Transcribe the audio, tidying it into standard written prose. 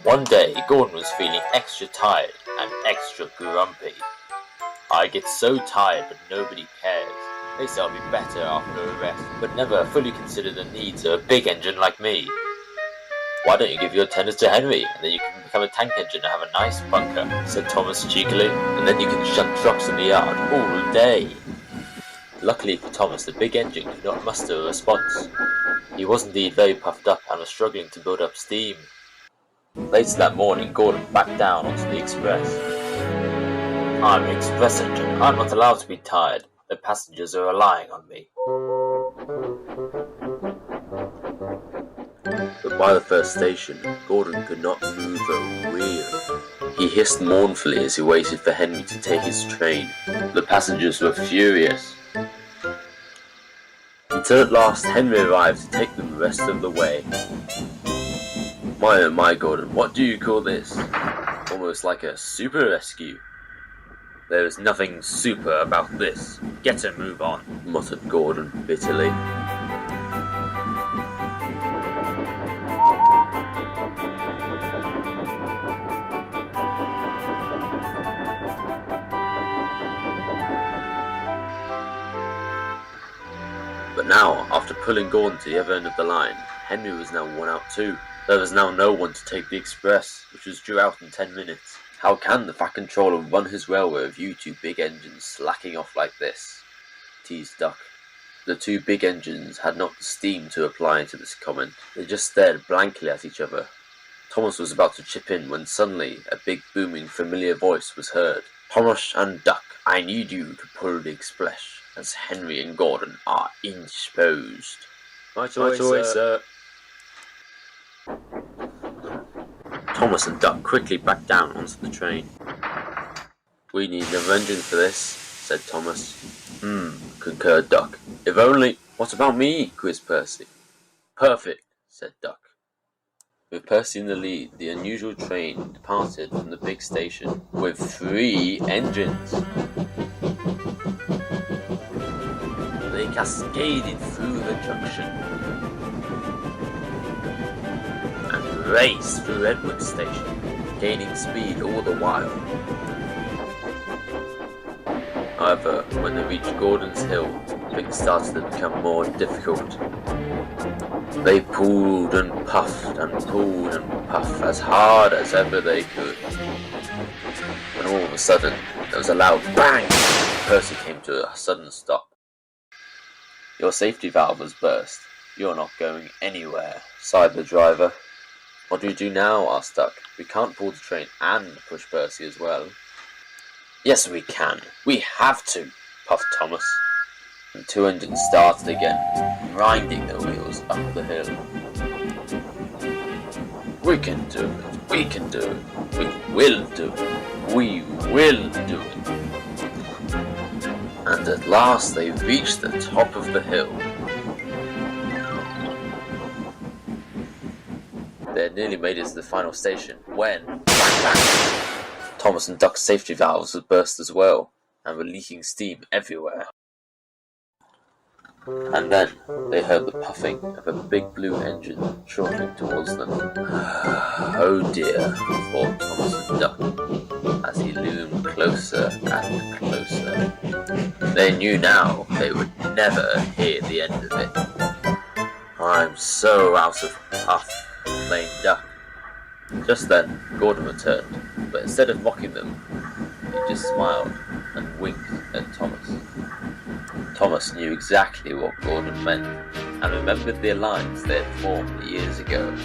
One day, Gordon was feeling extra tired and extra grumpy. I get so tired, but nobody cares. They say I'll be better after a rest, but never fully consider the needs of a big engine like me. Why don't you give your tenders to Henry, and then you can become a tank engine and have a nice bunker, said Thomas cheekily, and then you can shunt trucks in the yard all day. Luckily for Thomas, the big engine could not muster a response. He was indeed very puffed up and was struggling to build up steam. Later that morning, Gordon backed down onto the express. I'm an express engine. I'm not allowed to be tired. The passengers are relying on me. But by the first station, Gordon could not move a wheel. He hissed mournfully as he waited for Henry to take his train. The passengers were furious. Until at last Henry arrived to take them the rest of the way. My oh my, Gordon, what do you call this? Almost like a super rescue. There is nothing super about this. Get a move on, muttered Gordon bitterly. But now, after pulling Gordon to the other end of the line, Henry was now worn out too. There was now no one to take the express, which was due out in 10 minutes. How can the Fat Controller run his railway with you two big engines slacking off like this? Teased Duck. The two big engines had not the steam to apply to this comment. They just stared blankly at each other. Thomas was about to chip in when suddenly a big booming familiar voice was heard. Thomas and Duck, I need you to pull the express, as Henry and Gordon are indisposed. Right away, sir. Thomas and Duck quickly backed down onto the train. We need another engine for this, said Thomas. Concurred Duck. If only... What about me? Quizzed Percy. Perfect, said Duck. With Percy in the lead, the unusual train departed from the big station with 3 engines. They cascaded through the junction and raced through Edward Station, gaining speed all the while. However, when they reached Gordon's Hill, things started to become more difficult. They pulled and puffed as hard as ever they could. When all of a sudden, there was a loud bang! Percy came to a sudden stop. Your safety valve was burst. You're not going anywhere, sighed the driver. What do we do now? Asked Duck. We can't pull the train and push Percy as well. Yes, we can. We have to, puffed Thomas. The 2 engines started again, grinding their wheels up the hill. We can do it. We can do it. We will do it. We will do it. And at last they reached the top of the hill. They had nearly made it to the final station when... bang, bang! Thomas and Duck's safety valves had burst as well, and were leaking steam everywhere. And then they heard the puffing of a big blue engine trotting towards them. Oh dear, thought Thomas and Duck, as he loomed closer and closer. They knew now they would never hear the end of it. I'm so out of puff, complained Duck. Just then, Gordon returned, but instead of mocking them, he just smiled and winked at Thomas. Thomas knew exactly what Gordon meant, and remembered the alliance they had formed years ago.